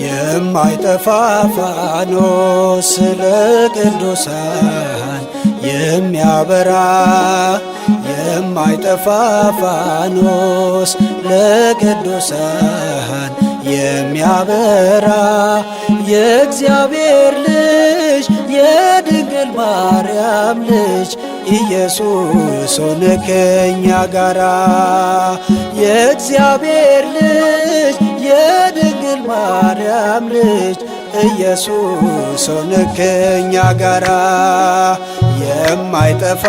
የማይጠፋ ፋኖስ ለቅዱሳን የሚያበራ የማይጠፋ ፋኖስ ለቅዱሳን የሚያበራ የእግዚአብሔር ልጅ የድንግል ማርያም ልጅ ኢየሱስ ሆነ ከኛ ጋራ የእግዚአብሔር ልጅ የድንግል ማርያም ልጅ ኢየሱስ ሆነ ከኛ ጋራ የማይጠፋ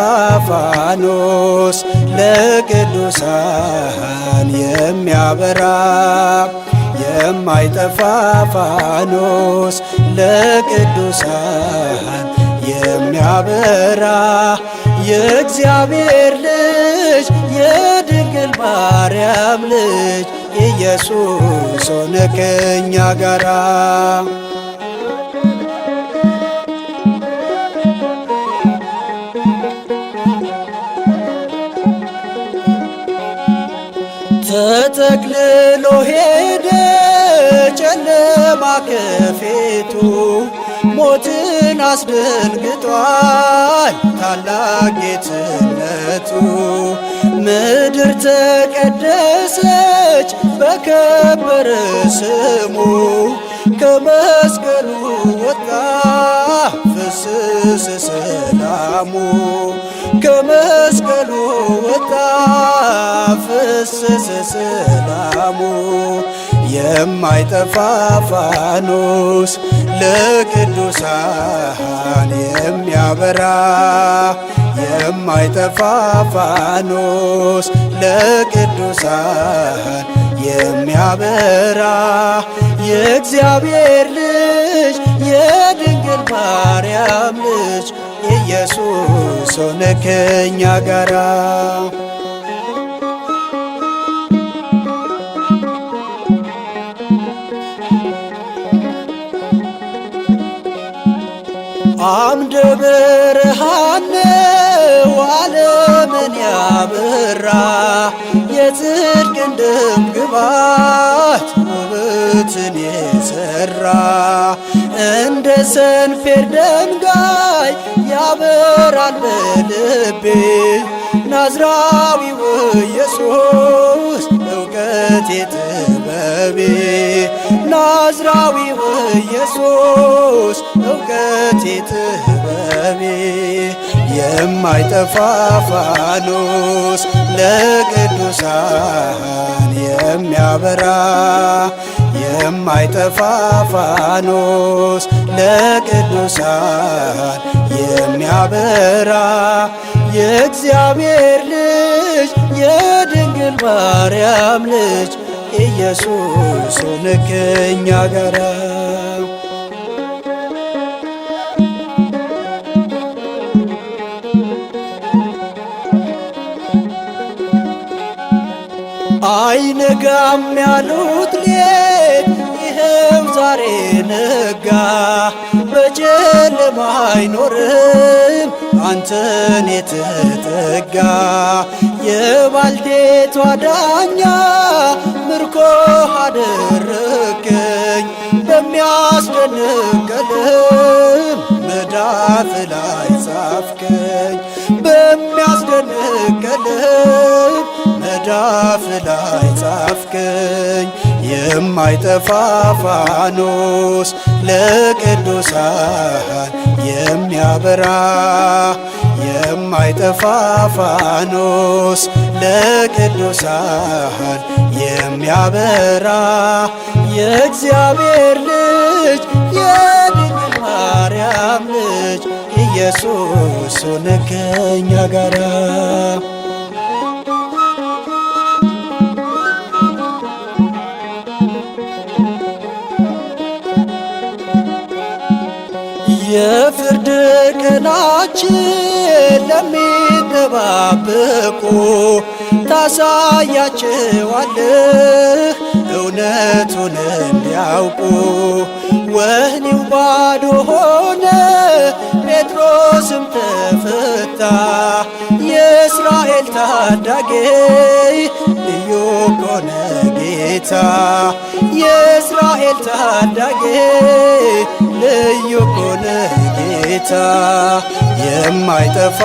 ፋኖስ ለቅዱሳን የሚያበራ የማይጠፋ ፋኖስ ለቅዱሳን የሚያበራ የእግዚአብሔር ልጅ የድንግል ማርያም ልጅ ኢየሱስ ሆነ ከኛ ጋራ ተጠቅልሎ ሄደ ጨለማ ከፊቱ ሞትን አስደንግጧል ታላቅ ጌትነቱ ምድር ተቀደሰች በከበረ ስሙ ከመስቀሉ ወጣ ፍስስ ሰላሙ ከመስቀሉ ወጣ ፍስስ ሰላሙ የማይጠፋ ፋኖስ ለቅዱሳን የሚያበራ የማይጠፋ ፋኖስ ለቅዱሳን የሚያበራ የእግዚአብሔር ልጅ የድንግል ማርያም ልጅ ኢየሱስ ሆነ ከኛ ጋራ አምደ ብርሃን ነው ዓለምን ያበራ የጽድቅን ደም ግባት ውበትን የሠራ እንደ ሰንፔር ደንጋይ ያበራል በልቤ ናዝራዊው ኢየሱስ እውቀቴ ጥበቤ ናዝራዊው ኢየሱስ እውቀቴ ጥበቤ የማይጠፋ ፋኖስ ለቅዱሳን የሚያበራ የማይጠፋ ፋኖስ ለቅዱሳን የሚያበራ የእግዚአብሔር ልጅ የድንግል ማርያም ልጅ ኢየሱስ ሆነ ከኛ ጋራ አይነጋም ያሉት ሌት ይኸው ዛሬ ነጋ በጨለማ አይኖርም አንተን የተጠጋ የባልቴቷ ዳኛ ምርኮ አደረገኝ በሚያስደንቅ ቀለም መዳፍ ላይ ጻፍከኝ በሚያስደንቅ ቀለም መዳፍ ላይ ጻፍከኝ የማይጠፋ ፋኖስ ለቅዱሳን የሚያበራ የማይጠፋ ፋኖስ ለቅዱሳን የሚያበራ የእግዚአብሔር ልጅ የድንግል ማርያም ልጅ ኢየሱስ ሆነ ከኛ ጋራ የፍርድ ቀናችን ለሚጠባበቁ ታሳያቸዋለህ እውነቱን እንዲያውቁ። ወህኒው ባዶ ሆነ፣ ጴጥሮስም ተፈታ። የእስራኤል ታዳጊ ልዩ ኮነ ጌታ። የእስራኤል ታዳጊ ልዩ ኮነ ጌታ። የማይጠፋ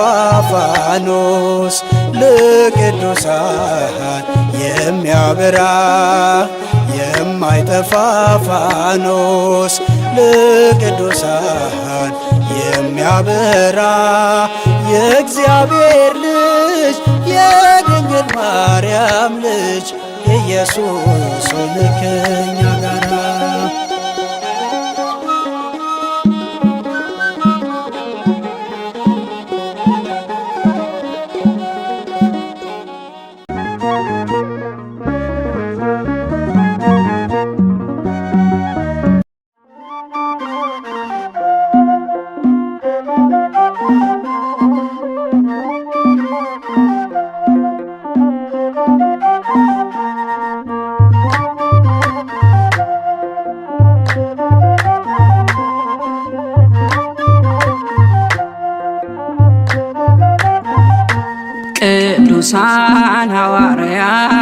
ፋኖስ ለቅዱሳን የሚያበራ የማይጠፋ ፋኖስ ለቅዱሳን የሚያበራ የእግዚአብሔር ልጅ የድንግል ማርያም ልጅ ኢየሱስ ሆይ ከእኛ ጋራ። ቅዱሳን ሐዋርያት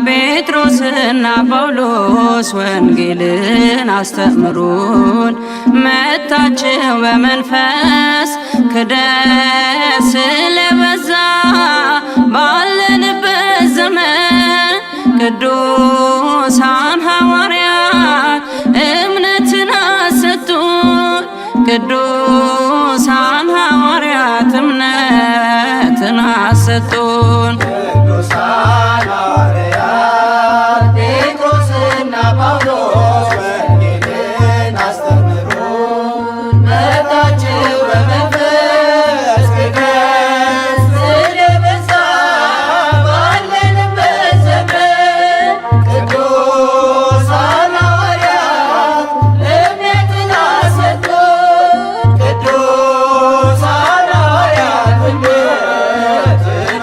ጴጥሮስና ጳውሎስ ወንጌልን አስተምሩን። መታችሁ በመንፈስ ክደት ስለበዛ ባለንበት ዘመን ቅዱሳን ሐዋርያት እምነትን አሰጡን። ቅዱሳን ሐዋርያት እምነትን አሰጡን። ቅዱሳን ሐዋርያት ጴጥሮስና ጳውሎስ ወንጌልን አስተምሩን። መታችሁ በመንፈስ ክደት ስለበዛ ባለንበት ዘመን ቅዱሳን ሐዋርያት እምነትን አሰጡን። ቅዱሳን ሐዋርያት እምነትን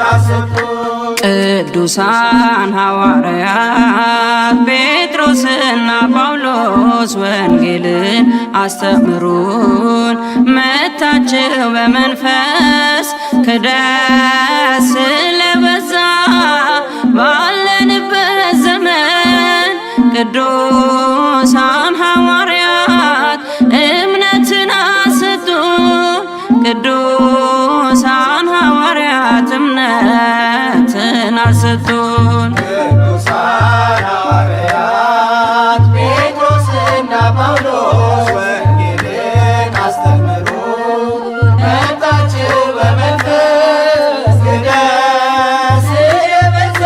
አሰጡን። ቅዱሳን ሐዋርያት ጴጥሮስና ጳውሎስ ወንጌልን አስተምሩን። መታችሁ በመንፈስ ክደት ስለበዛ ባለንበት ዘመን ቅዱሳን ሐዋርያት እምነትን አሰጡን። ቅዱሳን ሐዋርያት እምነትን አሰጡን። ቅዱሳን ሐዋርያት ጴጥሮስና ጳውሎስ ወንጌልን አስተምሩን። መታችሁ በመንፈስ ክደት ስለበዛ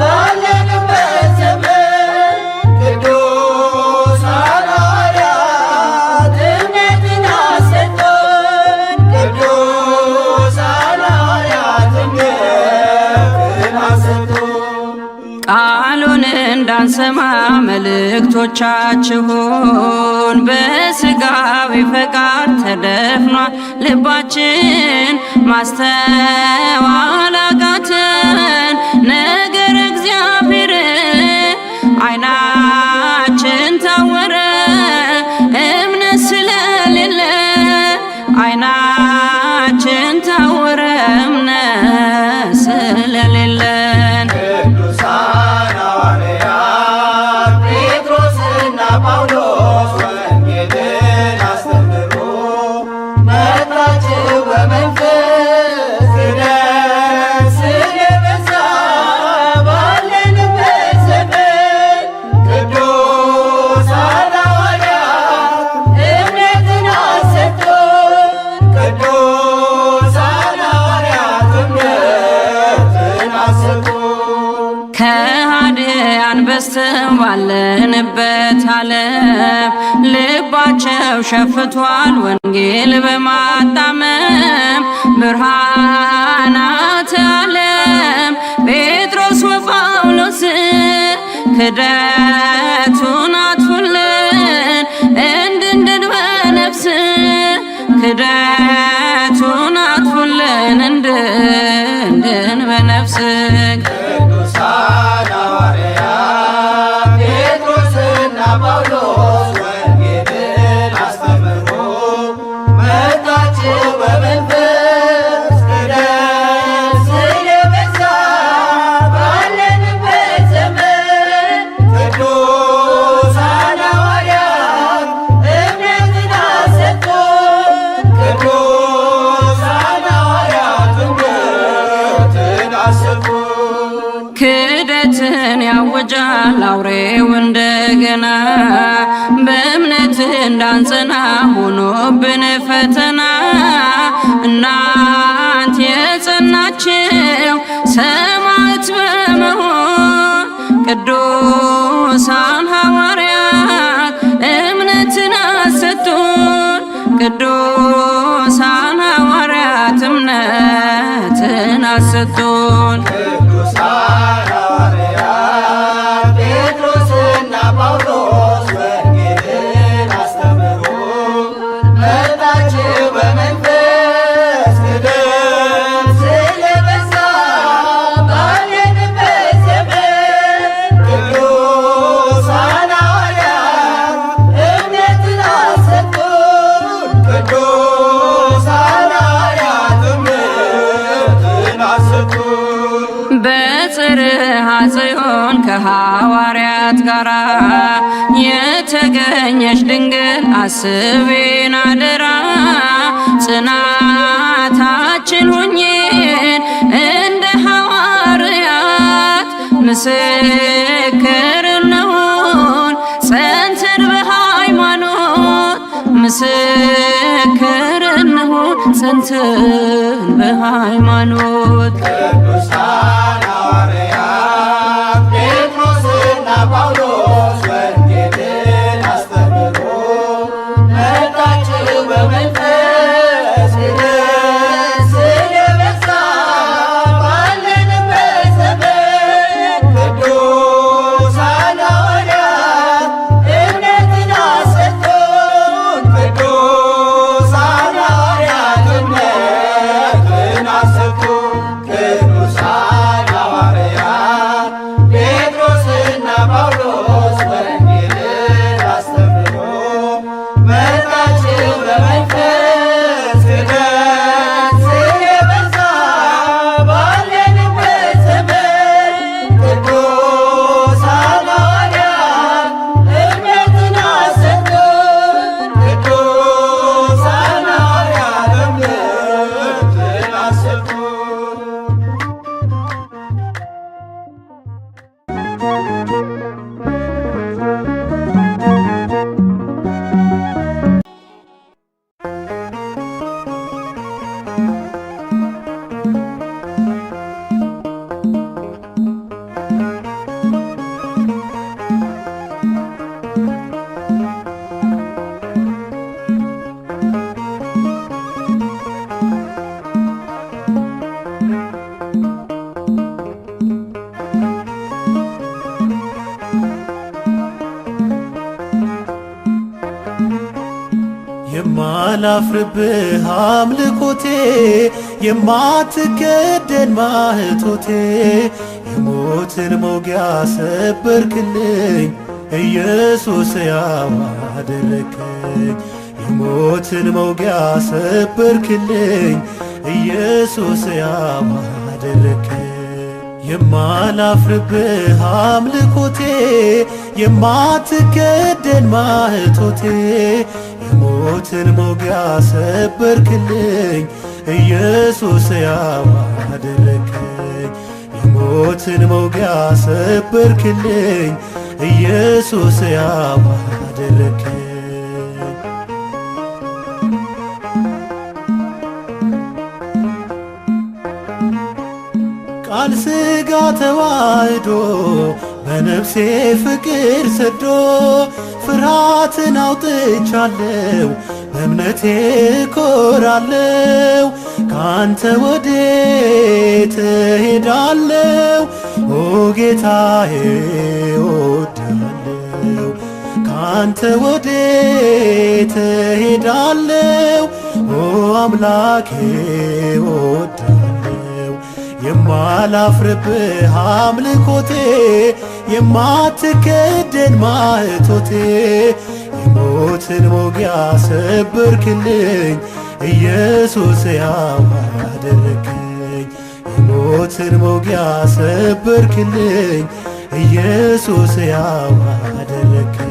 ባለንበት ዘመን ቅዱሳን ሐዋርያት እምነትን አሰጡን። ቅዱሳን ሐዋርያት እምነትን አሰጡን። ቃሉን እንዳንሰማ መልእክቶቻችሁን በሥጋዊ ፈቃድ ተደፍኗል ልባችን። ማስተዋል አቃተን ነገር እግዚአብሔርን ዓይናችን ታወረ እምነት ስለሌለ። ዓይናችን ታወረ እምነት ስለሌለን። ቅዱሳን ሐዋርያት ጴጥሮስና ጳውሎስ ወንጌልን አስተምሩን። መታችሁ በመንፈስ ክደት ስለበዛ ባለንበት ዘመን ቅዱሳን ሐዋርያት እምነትን አሰጡን። ቅዱሳን ሐዋርያት እምነትን አሰጡን። ከሃዲያን በዝተው ባለንበት ዓለም ልባቸው ሸፍቷል ወንጌል በማጣመም። ብርሃናተ ዓለም ጴጥሮስ ወጳውሎስ ክደቱን አጥፉልን እንድንድን በነፍስ ክደቱን አጥፉልን እንድን በነፍስህ ቅዱሳን ሐዋርያት ጴጥሮስና ጳውሎስ ወንጌልን አስተምሮ መጣችሁ በመንፈስ ቅዱስ ስለበዛ ባለንበት ዘመን ቅዱሳን ሐዋርያት እምነትን አሰጡን። ቅዱሳን ሐዋርያት እምነትን አሰጡን። ክደትን ያወጃል አውሬው እንደገና በእምነት እንዳንጸና ሆኖብን ፈተና። እናንተ የጸናችሁ ሰማዕት በመሆን ቅዱሳን ሐዋርያት እምነትን አሰጡን። ቅዱሳን ሐዋርያት እምነትን አሰጡን። ቅዱሳን ሐዋርያት ጴጥሮስና ጳውሎስ ወንጌልን አስተምሮ መጣችሁ በመንፈስ ቅዱስ ስለበዛ ባለንበት ዘመን ቅዱሳን ሐዋርያት እምነትን አሰጡን። ቅዱሳን ሐዋርያት እምነትን አሰጡን። በጽርሐ ጽዮን ከሐዋርያት ጋራ የተገኘች ድንግል አስቤን አደራ። ጽናታችን ሁኚን እንደ ሐዋርያት ምስክር እንሁን ጸንተን በሃይማኖት ምስክር እንሁን ጸንተን በሃይማኖት። ቅዱሳን ሐዋርያት ጴጥሮስና ጳውሎስ ወንጌልን አስተምሮ መጣችሁ በመንፈስ ቅዱስ ስለበዛ ባለንበት ዘመን ቅዱሳን ሐዋርያት እምነትን አሰጡን። ቅዱሳን ሐዋርያት እምነትን አሰጡን። ቅዱሳን ሐዋርያት ጴጥሮስና ጳውሎስ ወንጌልን አስተምሮ መጣችሁ በመንፈስ ቅዱስ ስለበዛ ባለንበት ዘመን ቅዱሳን ሐዋርያት እምነትን አሰጡን። ቅዱሳን ሐዋርያት እምነትን አሰጡን። የማላፍርብህ አምልኮቴ የማትከደን ማህቶቴ የሞትን መውጊያ ሰበርክልኝ ኢየሱስ ያው አደረከኝ። የሞትን መውጊያ ሰበርክልኝ ኢየሱስ ያው አደረከኝ። የማላፍርብህ አምልኮቴ የማትከደን ማህቶቴ የሞትን መውጊያ ሰበርክልኝ ኢየሱስ ያው አደረከኝ። የሞትን መውጊያ ሰበርክልኝ ኢየሱስ ያው አደረከኝ። ቃል ሥጋ ተዋህዶ በነፍሴ ፍቅር ሰዶ ፍርሃትን አውጥቻለሁ በእምነቴ ኮራለሁ። ካንተ ወዴት እሄዳለሁ ኦ ጌታዬ እወድሃለሁ። ካንተ ወዴት እሄዳለሁ? ኦ አምላኬ እወዳለሁ። የማላፍርብህ አምልኮቴ የማትከደን ማኅቶቴ የሞትን መውጊያ ሰበርክልኝ ኢየሱስ ያው አደረግከኝ። የሞትን መውጊያ ሰበርክልኝ ኢየሱስ ያው አደረግከኝ።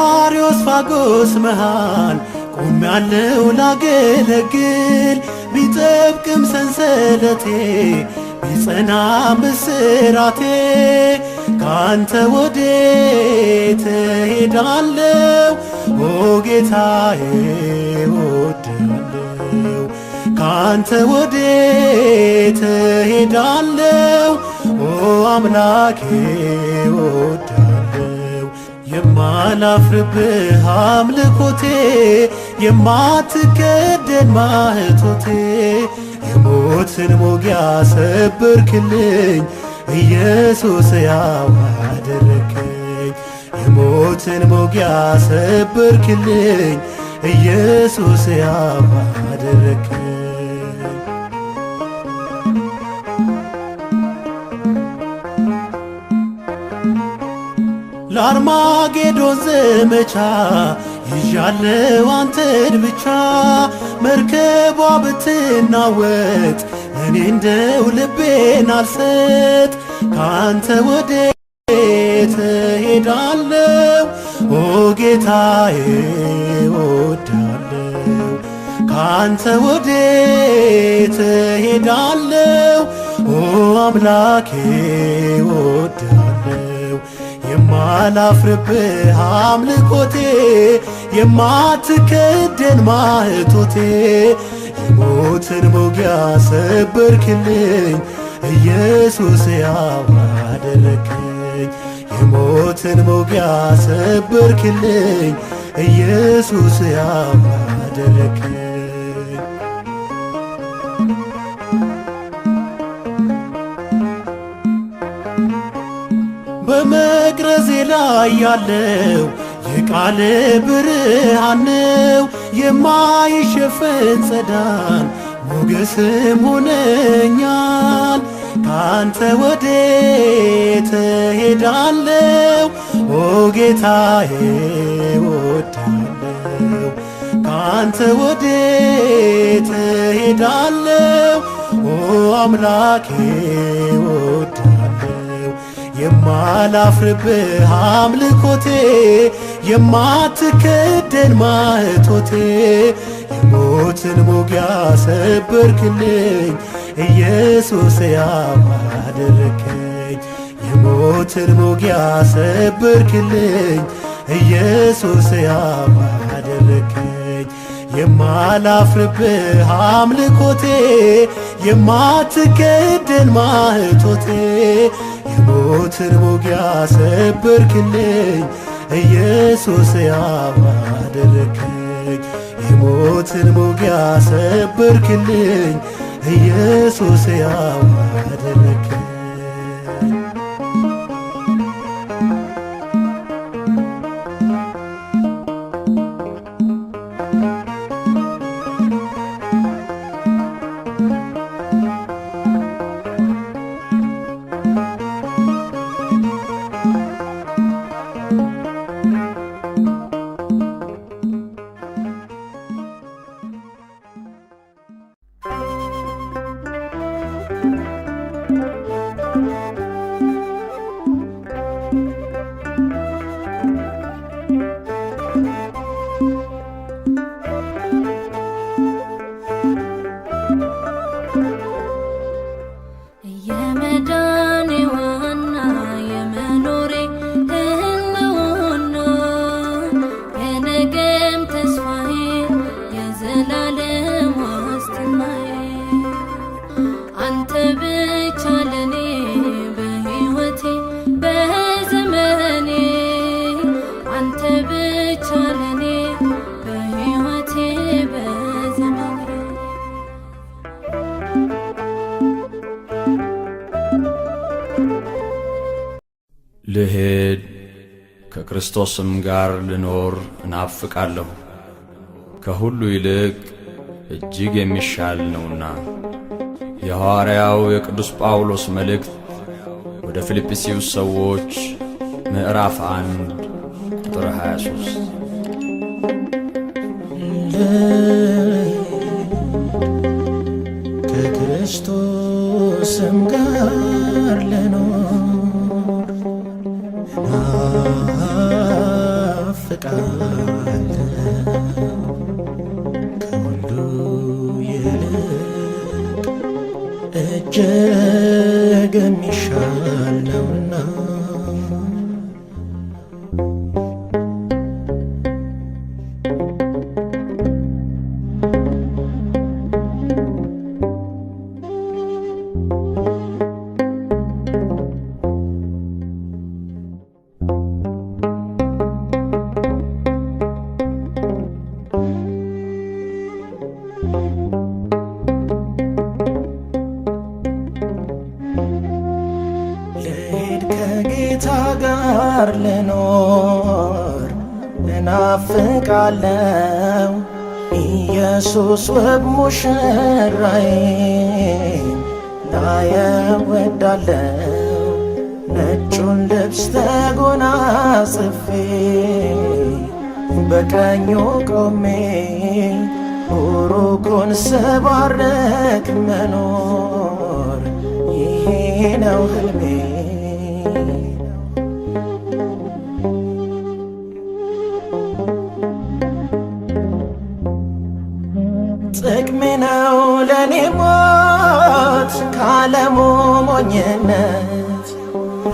በአርዮስፋጎስ መሃል ቆሜያለሁ ላገለግል ቢጠብቅም ሰንሰለቴ ቢጸናም እስራቴ ካንተ ወዴት እሄዳለሁ? ኦ ጌታዬ እወድሃለሁ። ካንተ ወዴት እሄዳለሁ? ኦ አምላኬ እወድሃለሁ። የማላፍርብህ አምልኮቴ የማትከደን ማኅቶቴ የሞትን መውጊያ ሰበርክልኝ ኢየሱስ ያው አደረግከኝ። የሞትን መውጊያ ሰበርክልኝ ኢየሱስ ያው አደረግከኝ። ለአርማጌዶን ዘመቻ ይዣለው አንተን ብቻ መርከቧ ብትናወጥ እኔ እንደው ልቤን አልሰጥ። ካንተ ወዴት እሄዳለሁ? ኦ ጌታዬ እወድሃለሁ። ካንተ ወዴት እሄዳለሁ? ኦ አምላኬ እወድሃለሁ። የማላፍርብህ አምልኮቴ የማትከደን ማኅቶቴ የሞትን መውጊያ ሰበርክልኝ ኢየሱስ ያው አደረግከኝ። የሞትን መውጊያ ሰበርክልኝ ኢየሱስ ያው አደረግከኝ። በመቅረዜ ላይ ያለው የቃል ብርሃን ነው የማይሸፈን ጸዳል ሞገስም ሆነኛል። ካንተ ወዴት እሄዳለሁ? ኦ ጌታዬ እወድሃለሁ። ካንተ ወዴት እሄዳለሁ? ኦ አምላኬ እወድሃለሁ። የማላፍርብህ አምልኮቴ የማትከደን ማኅቶቴ የሞትን መውጊያ ሰበርክልኝ ኢየሱስ ያው አደረግከኝ። የሞትን መውጊያ ሰበርክልኝ ኢየሱስ ያው አደረግከኝ። የማላፍርብህ አምልኮቴ የማትከደን ማኅቶቴ የሞትን መውጊያ ሰበርክልኝ ኢየሱስ ያው አደረግከኝ። የሞትን መውጊያ ሰበርክልኝ ኢየሱስ ያው አደረግከኝ። ልሄድ ከክርስቶስም ጋር ልኖር እናፍቃለሁ፣ ከሁሉ ይልቅ እጅግ የሚሻል ነውና። የሐዋርያው የቅዱስ ጳውሎስ መልእክት ወደ ፊልጵስዩስ ሰዎች ምዕራፍ 1 ቁጥር 23። ከክርስቶስም ጋር ልኖር እናፍቃለሁ፣ ከሁሉ ይልቅ እጅግ የሚሻል ነውና። ልሄድ ከጌታ ጋር ልኖር እናፍቃለሁ፣ ኢየሱስ ውብ ሙሽራዬን ላየው እወዳለሁ። ነጩን ልብስ ተጎናጽፌ በቀኙ ቆሜ ቡሩኩን ስባርክ መኖር ይሄ ነው ሕልሜ። ጥቅሜ ነው ለኔ ሞት ከዓለሙ ሞኝነት፣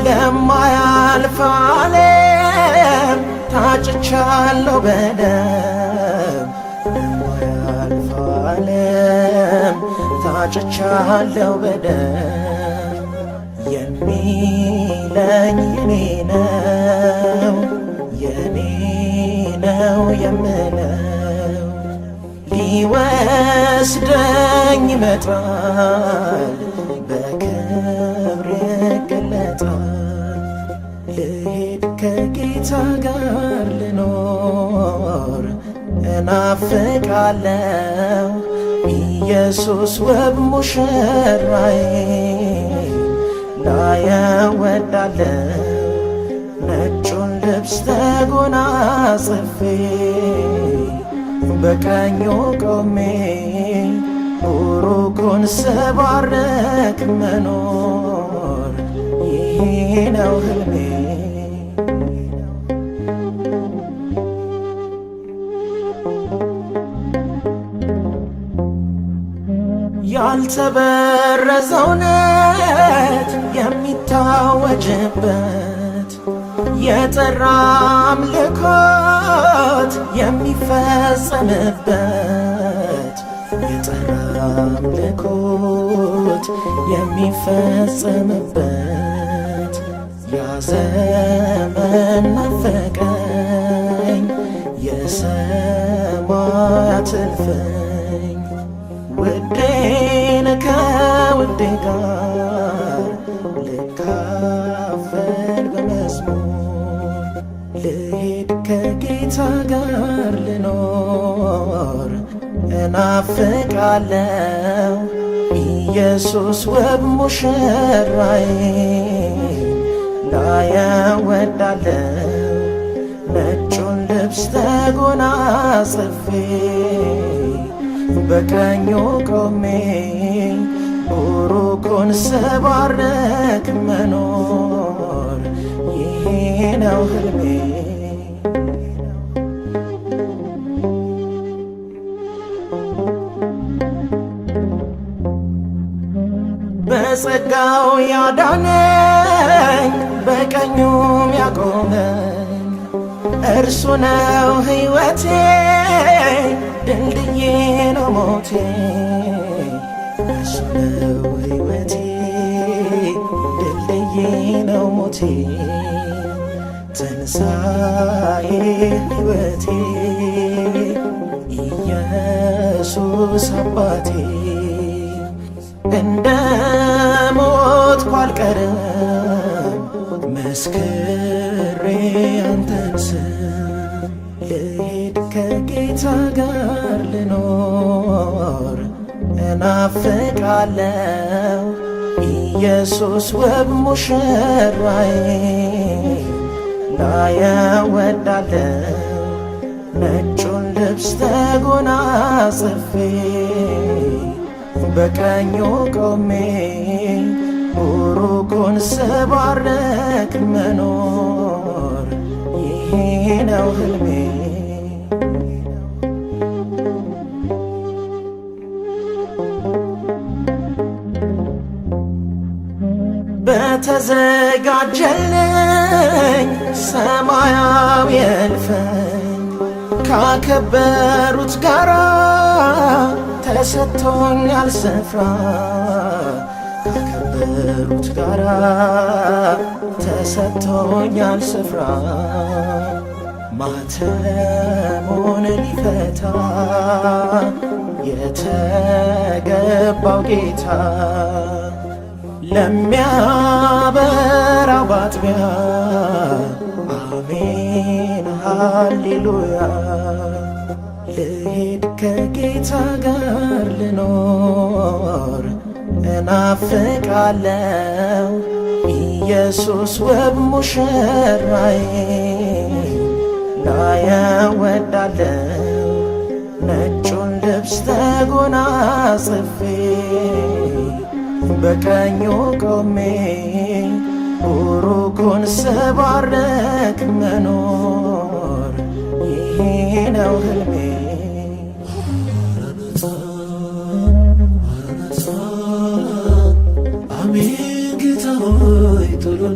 ለማያልፍ ዓለም ታጭቻለሁ በደም፣ ለማያልፍ ዓለም ታጭቻለሁ በደም። የሚለኝ የኔ ነው የኔ ነው የምለው፣ ሊወስደኝ ይመጣል በክብር ይገለጣል። ልሄድ ከጌታ ጋር ልኖር እናፍቃለሁ፣ ኢየሱስ ውብ ሙሽራዬን ላየው እወዳለሁ። ነጩን ልብስ ተጎናጽፌ በቀኙ ቆሜ ቡሩኩን ስባርክ መኖር ይሄ ነው ሕልሜ። ያልተበረዘው እውነት የሚታወጅበት፣ የጠራ አምልኮት የሚፈጸምበት፣ የጠራ አምልኮት የሚፈጸምበት። ያ ዘመን ናፈቀኝ የሰማያት እልፍኝ፣ ውዴን ከውዴ ጋር ልካፈል በመዝሙር። ልሄድ ከጌታ ጋር ልኖር እናፍቃለሁ፣ ኢየሱስ ውብ ሙሽራዬን ላየው እወዳለሁ። ነጩን ልብስ ተጎናጽፌ በቀኙ ቆሜ ቡሩኩን ስባርክ መኖር ይሄ ነው ሕልሜ። በጸጋው ያዳነኝ በቀኙም ያቆመኝ እርሱ ነው ሕይወቴ፣ ድልድዬ ነው ሞቴ። እርሱ ነው ሕይወቴ፣ ድልድዬ ነው ሞቴ። ትንሣኤ ሕይወቴ ኢየሱስ አባቴ። እንደ ሞትኩ አልቀርም መስክሬ አንተን ስም ልሄድ ከጌታ ጋር ልኖር እናፍቃለው ኢየሱስ ውብ ሙሽራዬ ላየው ወዳለው ነጩን ልብስ ተጎናጽፌ በቀኙ ቆሜ ቡሩኩን ስባርክ መኖር ይሄ ነው ሕልሜ። በተዘጋጀልኝ ሰማያዊ እልፍኝ ካከበሩት ጋራ ተሰጥቶኛል ስፍራ ካከበሩት ጋራ ተሰጥቶኛል ስፍራ ማተሙን ሊፈታ የተገባው ጌታ ለሚያበራው ባጥቢያ አሜን ሃሌሉያ ልሄድ ከጌታ ጋር ልኖር እናፍቃለው ኢየሱስ ውብ ሙሽራዬ ላየው ወዳለው ነጩን ልብስ ተጎናጽፌ በቀኙ ቆሜ ቡሩኩን ስባርክ መኖር ይሄ ነው ሕልሜ። አሜን ጌታ ሆይ ቶሎ ና